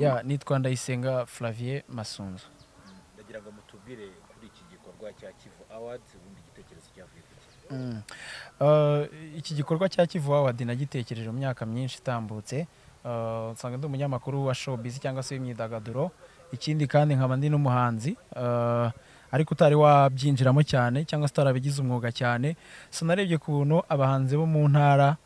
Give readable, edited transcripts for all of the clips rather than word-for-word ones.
ya nitwa Ndayisenga Flavie Masunzu. Ndagira ngo mutubwire kuri iki gikorwa cya Kivu Awards ubundi igitekerezo cyavuye kuki. Iki gikorwa cya Kivu Awards nagitekereje mu myaka myinshi itambutse. Nsanga ndi umunyamakuru wa showbiz cyangwa se w'imyidagaduro. Ikindi kandi nkaba ndi n'umuhanzi. Ariko utari wabyinjiramo cyane cyangwa se utarabigize umwuga cyane. So narebye kuntu abahanzi bo mu ntara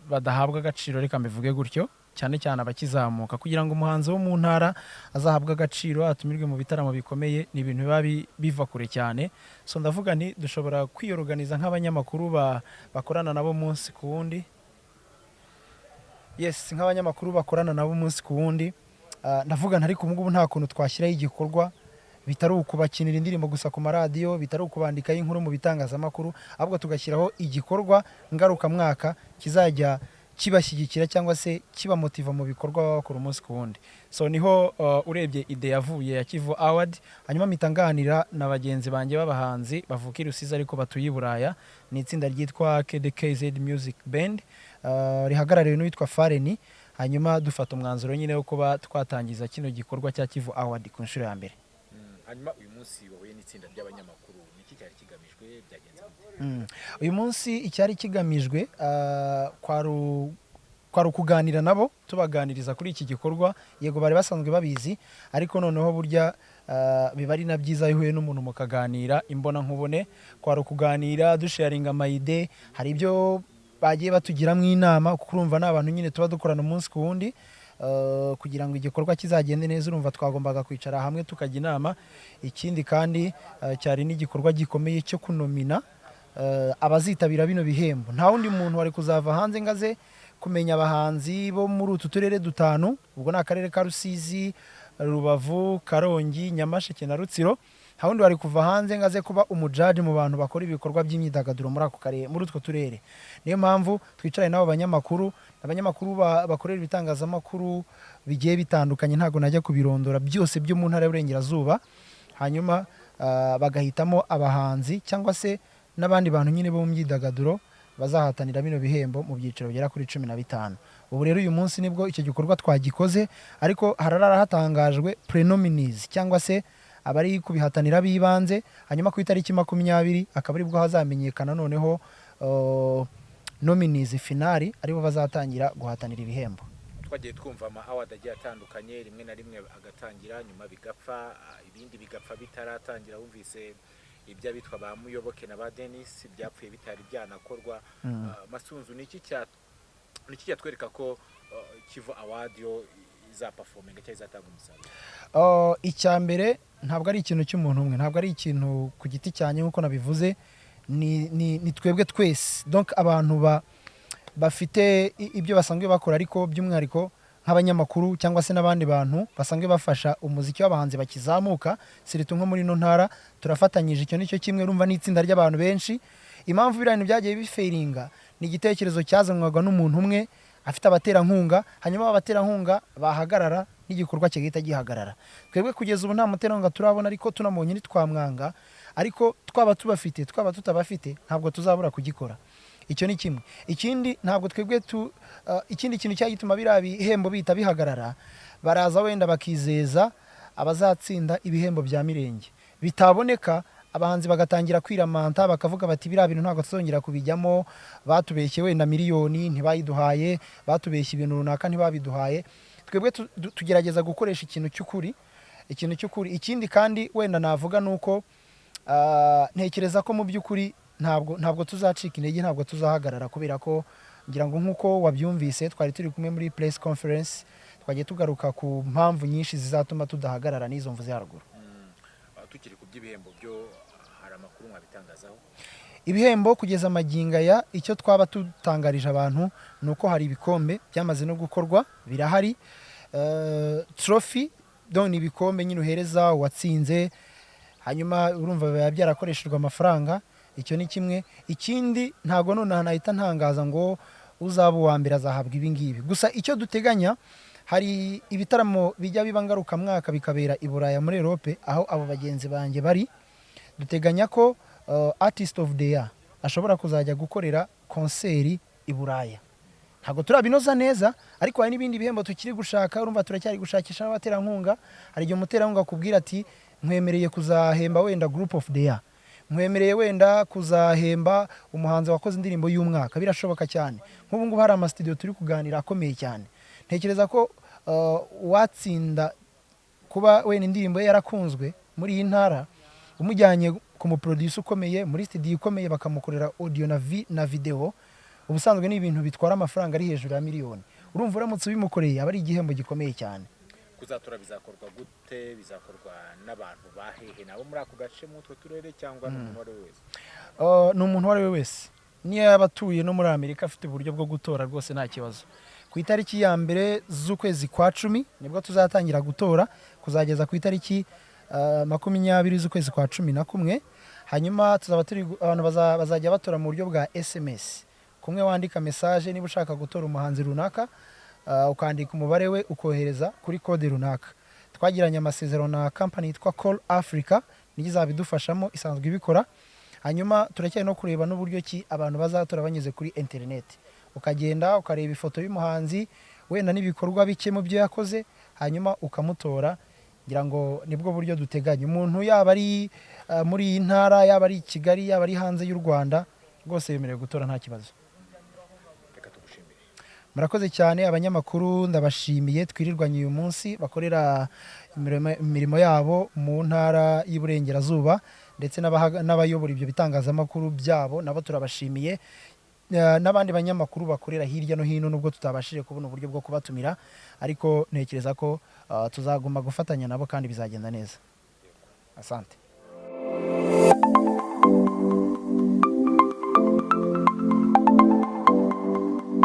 badahabwa agaciro, reka mbivuge gutyo, cyane cyane abakizamuka, kugira ngo umuhanzi wo mu ntara azahabwe agaciro, atumirwe mu bitaramo bikomeye, ni ibintu biba biva kure cyane. So ndavuga nti dushobora kwiyorganiza nk'abanyamakuru bakorana nabo umunsi ku wundi. Yes, nk'abanyamakuru bakorana nabo umunsi ku wundi. Ndavuga nti ariko ubu nta kuntu twashyiraho igikorwa bitari ukubakinira indirimbo gusa ku maradiyo, bitari ukubandikaho inkuru mu bitangazamakuru, ahubwo tugashyiraho igikorwa ngarukamwaka kizajya kibashyigikira cyangwa se kibamotiva mu bikorwa baba bakora umunsi ku wundi. So niho urebye ide yavuye ya Kivu Award. Hanyuma mpita nganira na bagenzi banjye b'abahanzi bavuka i Rusizi ariko batuye i Buraya. Ni itsinda ryitwa KDKZ Music Band, rihagarariwe n'uwitwa Fareni. Hanyuma dufata umwanzuro nyine wo kuba twatangiza kino gikorwa cya Kivu Award ku nshuro ya mbere. Hanyuma uyu munsi wahuye n'itsinda ry'abanyamakuru, niki cyari kigamijwe, byagenze gute? Uyu munsi icyari kigamijwe kwari ukuganira nabo, tubaganiriza kuri iki gikorwa. Yego bari basanzwe babizi, ariko noneho burya biba ari na byiza iyo uhuye n'umuntu mukaganira imbona nkubone. Kwari ukuganira dusharinga amayide, hari ibyo bagiye batugiramo inama, kuko urumva n'abantu nyine tuba dukorana umunsi ku wundi. Kugira ngo igikorwa kizagende neza, urumva twagombaga kwicara hamwe tukajya inama. Ikindi kandi cyari n'igikorwa gikomeye cyo kunomina abazitabira bino bihembo. Nta wundi muntu wari kuzava hanze ngaze kumenya abahanzi bo muri utu turere dutanu, ubwo ni akarere ka Rusizi, Rubavu, Karongi, Nyamasheke na Rutsiro. Nta wundi wari kuva hanze ngaze kuba umujaji mu bantu bakora ibikorwa by'imyidagaduro muri ako karere, muri utwo turere. Niyo mpamvu twicaye n'abo banyamakuru bakorera ibitangazamakuru bigiye bitandukanye, ntago najya kubirondora byose byo mu ntara y'Uburengerazuba. Hanyuma bagahitamo abahanzi cyangwa se n'abandi bantu nyine bo mu myidagaduro bazahatanira bino bihembo mu byiciro bigera kuri 15. Ubu rero uyu munsi nibwo icyo gikorwa twagikoze, ariko hararara hatangajwe pre-nominees cyangwa se abari kubihatanira bibanze. Hanyuma ku itariki 20 akaba ari bwo hazamenyekana noneho nominees finali aribo bazatangira guhatanira ibihembo. Twagiye twumva ama award agiye atandukanye, rimwe na rimwe agatangira nyuma bigapfa, ibindi bigapfa bitaratangira. Wumvise ibyo bitwa ba Muyoboke na ba Dennis byapfuye bitari byanakorwa. Masunzu niki cyatwereka ko Kivu Award yo za performing cyangwa izatanga umusaruro? Icya mbere ntabwo ari ikintu cy'umuntu umwe, ntabwo ari ikintu ku giti cyane nkuko nabivuze, ni twebwe twese. Donc abantu bafite ibyo basanzwe bakora, ariko by'umwihariko nk'abanyamakuru cyangwa se n'abandi bantu basanzwe bafasha umuziki w'abahanzi bakizamuka, siritu nko muri no ntara turafatanyije. Icyo nicyo kimwe, urumva ni itsinda ry'abantu benshi. Impamvu birane byagiye bifairinga ni igitekerezo cyazanwaga n'umuntu umwe afite abaterankunga, hanyuma abaterankunga bahagarara n'igikorwa kigahita gihagarara. Twebwe kugeza ubu nta muterankunga turabona, ariko tunamubonye ntitwamwanga, ariko twaba tubafite twaba tutabafite ntabwo tuzabura kugikora. Icyo ni kimwe. Ikindi ntabwo twebwe ikindi kintu cyagituma bihembo bita bihagarara, baraza wenda bakizeza abazatsinda ibihembo bya mirenge, bitaboneka abahanzi bagatangira kwiramanta, bakavuga bati biriya bintu ntabwo tuzongera kubijyamo, batubeshye wenda miliyoni ntibayiduhaye, batubeshye ibintu runaka ntibabiduhaye. Twebwe tugerageza gukoresha ikintu cy'ukuri. Ikindi kandi wenda navuga nuko ntekereza ko mu by'ukuri ntabwo tuzacika intege, ntabwo tuzahagarara, kubera ko ngira ngo nkuko wabyumvise twari turi kumwe muri press conference, twagiye tugaruka ku mpamvu nyinshi zizatuma tudahagarara n'izo mvuze haruguru. Tukiri ku by'ibihembo byo, hari amakuru mwabitangazaho? Ibihembo kugeza maginga ya icyo twaba tutangarije abantu nuko hari ibikombe byamaze no gukorwa, birahari. Trophy donc ibikombe nyine uhereza uwatsinze, hanyuma urumva biba byarakoreshejwe amafaranga. Icyo ni kimwe. Ikindi ntago none hanahita ntangaza ngo uzaba uwa mbere azahabwa ibi ngibi. Gusa icyo duteganya, hari ibitaramo bijya biba ngaruka mwaka bikabera i Buraya muri Europe, aho abo bagenzi banjye bari. Duteganya ko artist of the year ashobora kuzajya gukorera konseri i Buraya. ntabwo turabinoza neza, ariko hari n'ibindi bihembo tukiri gushaka. Urumva turacyari gushakisha n'abaterankunga. Hari igihe umuterankunga akubwira ati nkwemereye kuzahemba wenda group of the year, nkwemereye wenda kuzahemba umuhanzi wakoze indirimbo y'umwaka. Birashoboka cyane. Nk'ubu ngubu hari amastudio turi kuganira akomeye cyane. Ntekereza ko watsinda kuba wenda indirimbo ye yarakunzwe muri iyi ntara, umujyanye ku muproducer ukomeye muri studio ikomeye, bakamukorera audio na video, ubusanzwe ni ibintu bitwara amafaranga ari hejuru ya miliyoni. Urumva uramutse bimukoreye aba ari igihembo gikomeye cyane. Kuzatura bizakorwa gute? Bizakorwa n'abantu bahehe nabo muri ako gace mu utwo turere, cyangwa n'umuntu wari wese? Ni umuntu wari wese, niyo yaba atuye no muri Amerika afite uburyo bwo gutora rwose nta kibazo. Ku itariki ya mbere z'ukwezi kwa 10 nibwo tuzatangira gutora, kuzageza ku itariki 20 z'ukwezi kwa 11. Hanyuma tuzaba turi abantu bazajya batora mu buryo bwa SMS. Kumwe wandika message niba ushaka gutora umuhanzi runaka, ukandika umubare we ukohereza kuri code runaka. Twagiranye amasezerano na company yitwa Call Africa, nigizabidufashamo, isanzwe ibikora. Hanyuma turacyari no kureba n'uburyo ki abantu bazatora banyuze kuri internet. Ukagenda ukareba ifoto y'umuhanzi wenda n'ibikorwa bike mu byo yakoze, hanyuma ukamutora. Ngira ngo nibwo buryo duteganya. Umuntu yaba ari muri iyi ntara, yaba ari Kigali, yaba ari hanze y'u Rwanda, rwose yemerewe gutora nta kibazo. Murakoze cyane abanyamakuru, ndabashimiye. Twirirwanye uyu munsi bakorera imirimo yabo mu ntara y'Iburengerazuba, ndetse n'abayobora ibyo bitangazamakuru byabo nabo turabashimiye. N'abandi banyamakuru bakorera hirya no hino, nubwo tutabashije kubona uburyo bwo kubatumira, ariko ntekereza ko tuzagomba gufatanya nabo kandi bizagenda neza. Asante.